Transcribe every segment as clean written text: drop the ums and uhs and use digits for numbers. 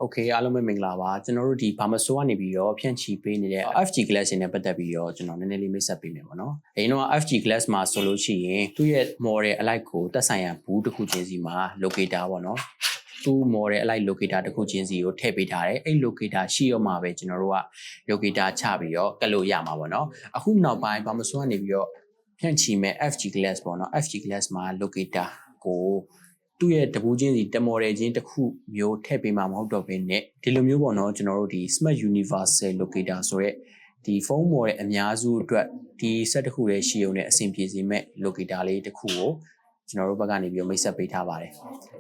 Okay အားလုံးပဲမင်္ဂလာပါကျွန်တော်တို့ဒီဘာမဆိုကနေပြီးတော့ဖြန့်ချီပေးနေတဲ့ FG Glass နဲ့ပတ်သက်ပြီးတော့ကျွန်တော်နည်းနည်းလေးမိတ်ဆက်ပေးမယ်ပေါ့နော်။အရင်တော့ FG Glass မှာဆိုလို့ရှိရင်သူ့ရဲ့ model အလိုက်ကိုတက်ဆိုင်ရာဘူးတစ်ခုချင်းစီမှာ locator ပေါ့နော်။သူ့ model အလိုက် locator တစ်ခုချင်းစီကိုထည့်ပေးထားတယ်။အဲ့ locator ရှိရမှာပဲကျွန်တော်တို့က locator ချပြီးတော့ကတ်လို့ရမှာပေါ့နော်။အခုနောက်ပိုင်းဘာမဆိုကနေပြီးတော့ဖြန့်ချီမဲ့ FG Glass ပေါ့နော် FG Glass မှာ locator ကိုသူ့ရဲ့တပူးချင်းစီတမော်ဒယ်ချင်းတစ်ခုမျိုးထည့်ပေးမှာမဟုတ်တော့ဘဲနဲ့ဒီလိုမျိုးပေါ့နော်ကျွန်တော်တို့ဒီ Smart Universal Locator ဆိုရက်ဒီဖုန်းမော်ဒယ်အများစုအတွက်ဒီ set တစ်ခုလေးရှိုံနဲ့အဆင်ပြေစေမဲ့ locator လေးတစ်ခုကိုကျွန်တော်တို့ဘက်ကနေပြီးတော့မိတ်ဆက်ပေးထားပါတယ်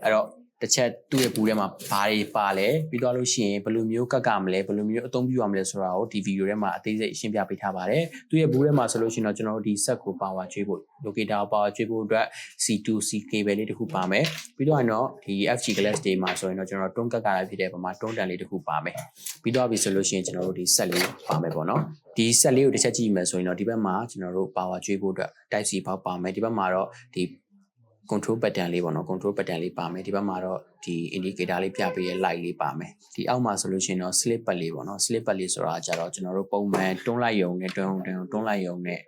အဲ့တော့တစ်ချက်သူ့ရဲ့ဘူးထဲမှာဘာတွေပါလဲပြီးတော့လို့ရှိရင်ဘယ်လိုမျိုးကတ်ကမလဲဘယ်လိုမျိုးအသုံးပြုရမလဲဆိုတာကိုဒီဗီဒီယိုထဲမှာအသေးစိတ်ရှင်းပြပေးထားပါတယ်သူ့ရဲ့ဘူးထဲမှာဆိုလို့ရှိရင်တော့ကျွန်တော်တို့ဒီ set ကို power ကျွေးဖို့ locator power ကျွေးဖို့အတွက် C2C cable လေးတစ်ခုပါမယ်ပြီးတော့တော့ဒီ FG Glass တွေမှာဆိုရင်တော့ကျွန်တော်တွန်းကတ်ကရဖြစ်တဲ့ပုံမှာတွန်းတန်လေးတစ်ခုပါမယ်ပြီးတော့ပြီဆိုလို့ရှိရင်ကျွန်တော်တို့ဒီ set လေးပါမယ်ပေါ့နော်ဒီ set လေးကိုတစ်ချက်ကြည့်မယ်ဆိုရင်တော့ဒီဘက်မှာကျွန်တော်တို့ power ကျွေးဖို့အတွက် type C ပေါက်ပါမယ်ဒီဘက်မှာတော့ဒီcontrol button လေးပေါ့နော် control button လေးပါမယ်ဒီဘက်မှာတော့ဒီ indicator လေးပြပေးရဲ့ light လေးပါမယ်ဒီအောက်မှာဆိုလို့ရှိရင်တော့ slip pad လေးပေါ့နော် slip pad လေးဆိုတာကြတော့ကျွန်တော်တို့ပုံမှန်တွန်းလိုက်ရုံနဲ့တွန်းလိုက်ရုံနဲ့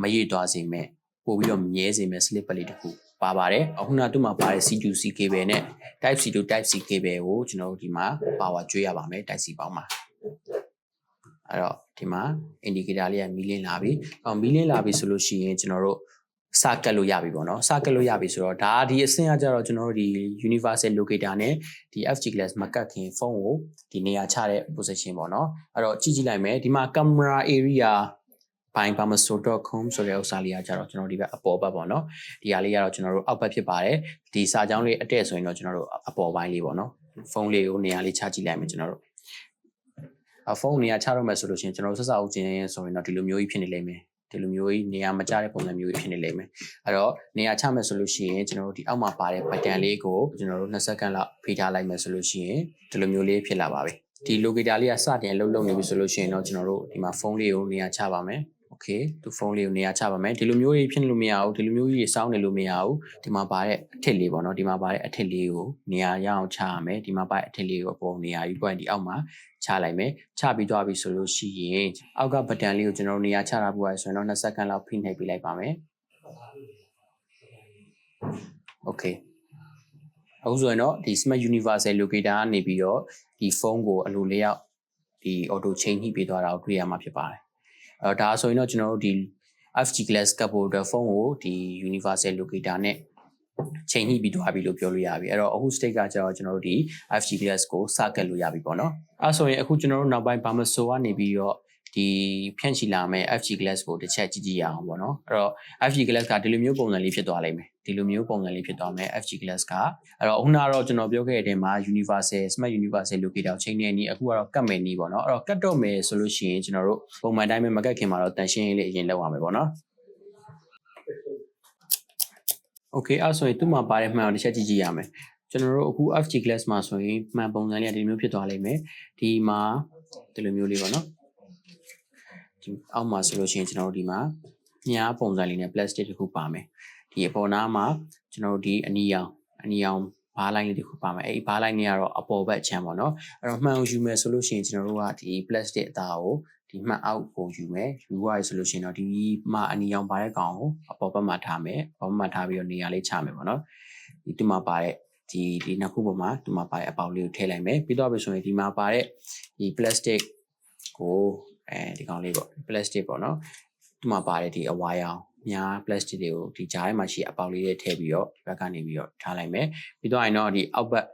မရိသွားစေမဲ့ပို့ပြီးတော့မြဲစေမဲ့ slip pad လေးတစ်ခုပါပါတယ်အခုနကသူ့မှာပါတဲ့ C2C cable နဲ့ type C to type C cable ကိုကျွန်တော်တို့ဒီမှာ power ကျွေးရပါမယ် type C ပေါင်းမှာအဲ့တော့ဒီမှာ indicator လေးကမီးလင်းလာပြီမီးလင်းလာပြီဆိုလို့ရှိရင်ကျွန်တော်တို့စကတ်လို့ရပြီပေါ့နော်စကတ်လို့ရပြီဆိုတော့ဒါဒီအဆင့်ကကြတော့ကျွန်တော်တို့ဒီ universal locator နဲ့ဒီ FG Glass မကတ်ခင်ဖုန်းကိုဒီနေရာချတဲ့ position ပေါ့နော်အဲ့တော့ကြည့်လိုက်မယ်ဒီမှာ camera area buyingpamaso.com ဆိုတဲ့ဥစ္စာလေးကကြတော့ကျွန်တော်ဒီဘက်အပေါ်ဘက်ပေါ့နော်ဒီဟာလေးကတော့ကျွန်တော်တို့အောက်ဘက်ဖြစ်ပါတယ်ဒီစာကြောင်းလေးအတက်ဆိုရင်တော့ကျွန်တော်တို့အပေါ်ပိုင်းလေးပေါ့နော်ဖုန်းလေးကိုနေရာလေးချကြည့်လိုက်မယ်ကျွန်တော်တို့ဖုန်းနေရာချတော့မယ်ဆိုလို့ရှိရင်ကျွန်တော်တို့ဆက်စအုပ်ခြင်းဆိုရင်တော့ဒီလိုမျိုးကြီးဖြစ်နေလိမ့်မယ်ဒီလိုမျိုးကြီးနေရာမကျတဲ့ပုံစံမျိုးကြီးဖြစ်နေလိမ့်မယ်အဲ့တော့နေရာချမယ်ဆိုလို့ရှိရင်ကျွန်တော်တို့ဒီအောက်မှာပါတဲ့ button လေးကိုကျွန်တော်တို့2စက္ကန့်လောက်ဖိထားလိုက်မယ်ဆိုလို့ရှိရင်ဒီလိုမျိုးလေးဖြစ်လာပါပြီဒီ locator လေးကစတင်လှုပ်နေပြီဆိုလို့ရှိရင်တော့ကျွန်တော်တို့ဒီမှာဖုန်းလေးကိုနေရာချပါမယ်Okay သူဖုန်းလေးကိုနေရာချပါမယ်ဒီလိုမျိုးကြီးဖြစ်လို့မရဘူးဒီလိုမျိုးကြီးစောင်းနေလို့မရဘူးဒီမှာပါတဲ့အထစ်လေးပေါ့နော်ဒီမှာပါတဲ့အထစ်လေးကိုနေရာရအောင်ချရမယ်ဒီမှာပါတဲ့အထစ်လေးကိုပုံနေရာယူပွင့်ဒီအောက်မှာချလိုက်မယ်ချပြီးသွားပြီဆိုလို့ရှိရင်အောက်ကဘတ်တန်လေးကိုကျွန်တော်နေရာချတာပို့ရဆိုရင်တော့2စက္ကန့်လောက်ဖိနှိပ်ပေးလိုက်ပါမယ် Okay အခုဆိုရင်တော့ဒီ Smart Universal Locator ကနေပြီးတော့ဒီဖုန်းကိုအလိုလျောက်ဒီ auto chain ညှိပေးသွားတာကိုတွေ့ရမှာဖြစ်ပါတယ်ဒါဆိုရင်တော့ကျွန်တော်တို့ဒီ FG Glass ကပ်ဖို့အတွက်ဖုန်းကိုဒီ Universal Locator နဲ့ချိန်ညှိပြီးသွားပြီလို့ပြောလို့ရပြီအဲ့တော့အခု state ကကျတော့ကျွန်တော်တို့ဒီ FG Glass ကိုစကတ်လို့ရပြီပေါ့နော်အဲ့ဆိုရင်အခုကျွန်တော်တို့နောက်ပိုင်းဘာမဆိုကနေပြီးတော့ဒီဖြန့်ချီလာမဲ့ FG Glass ကိုတစ်ချက်ကြည့်ကြည့်ရအောင်ပေါ့နော်အဲ့တော့ FG Glass ကဒီလိုမျိုးပုံစံလေးဖြစ်သွားလိမ့်မယ်ဒီလိုမျိုးပုံစံလေးဖြစ်သွားမယ် FG Glass ကအဲ့တော့အခုနောက်တော့ကျွန်တော်ပြောခဲ့တဲ့အချိန်မှာ Universal Smart Universal Locator ချိန်နေနေအခုကတော့ကတ်မယ်နီးပေါ့နော်အဲ့တော့ကတ်တော့မယ်ဆိုလို့ရှိရင်ကျွန်တော်တို့ပုံမှန်တိုင်းပဲမကတ်ခင်မှာတော့တန်ရှင်းရေးလေးအရင်လုပ်ရမယ်ပေါ့နော် Okay အဲ့ဆိုရင်သူ့မှာပါတဲ့မှန်အောင်တစ်ချက်ကြည့်ကြည့်ရမယ်ကျွန်တော်တို့အခု FG Glass မှာဆိုရင်မှန်ပုံစံလေးကဒီလိုမျိုးဖြစ်သွားလိမ့်မယ်ဒီမှာဒီလိုမျိုးလေးပေါ့နော်ဒီအောက်မှာဆိုလို့ရှိရင်ကျွန်တော်တို့ဒီမှာညားပုံစံလေးနဲ့ plastic တစ်ခုပါမယ်ဒီအပေါ်နားမှာကျွန်တော်တို့ဒီအနီရောင်ဘားလိုင်းလေးတစ်ခုပါမယ်အဲ့ဒီဘားလိုင်းလေးကတော့အပေါ်ဘက်ချမ်းပေါ့နော်အဲ့တော့မှန်အောင်ယူမယ်ဆိုလို့ရှိရင်ကျွန်တော်တို့ကဒီ plastic အသားကိုဒီမှတ်အောက်ကိုယူမယ်ယူရရဆိုလို့ရှိရင်တော့ဒီမှာအနီရောင်ပါတဲ့ကောင်ကိုအပေါ်ဘက်မှာထားမယ်အပေါ်ဘက်မှာထားပြီးတော့နေရာလေးချမယ်ပေါ့နော်ဒီမှာပါတဲ့ဒီနှစ်ခုပေါ်မှာဒီမှာပါတဲ့အပေါက်လေးကိုထည့်လိုက်မယ်ပြီးတော့ပြီဆိုရင်ဒီမှာပါတဲ့ဒီ plastic ကိုဒီကောင်လေးပေါ့ plastic ပေါ့နော်ဒီမှာပါတဲ့ဒီအဝါရောင်ညား plastic တွေကိုဒီကြားထဲမှာရှိအပေါက်လေးတွေထည့်ပြီးတော့ဒီဘက်ကနေပြီးတော့ထားလိုက်မယ်ပြီးတော့ရင်တော့ဒီအောက်ဘက်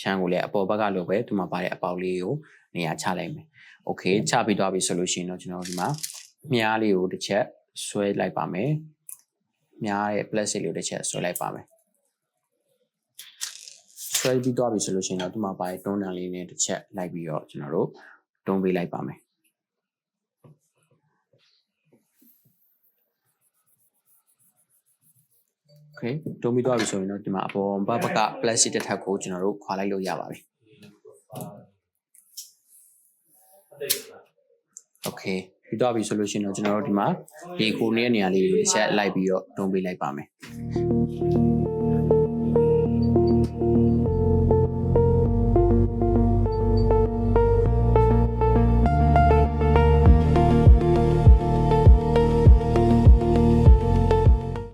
ချမ်းကိုလည်းအပေါ်ဘက်ကလိုပဲဒီမှာပါတဲ့အပေါက်လေးကိုနေရာချလိုက်မယ်Okay ချပြီးသွားပြီဆိုလို့ရှိရင်တော့ကျွန်တော်ဒီမှာမြားလေးကိုတစ်ချက်ဆွဲလိုက်ပါမယ်မြားရဲ့ plastic လေးကိုတစ်ချက်ဆွဲလိုက်ပါမယ်ဆွဲပြီးသွားပြီဆိုလို့ရှိရင်တော့ဒီမှာပါတဲ့တွန်းတန်လေးနဲ့တစ်ချက်လိုက်ပြီးတော့ကျွန်တော်တို့တွန်းပေးလိုက်ပါမယ်Okay တွန်းပြီးသွားပြီဆိုရင်တော့ဒီမှာအပေါ်ဘက်က plastic တစ်ထပ်ကိုကျွန်တော်တို့ခွာလိုက်လို့ရပါပြီOkay ပြီးတော့ပြီဆိုလို့ရှိရင်တော့ကျွန်တော်တို့ဒီမှာဒီကိုနေတဲ့နေရာလေးကိုတစ်ချက်လိုက်ပြီးတော့တွန်းပေးလိုက်ပါမယ်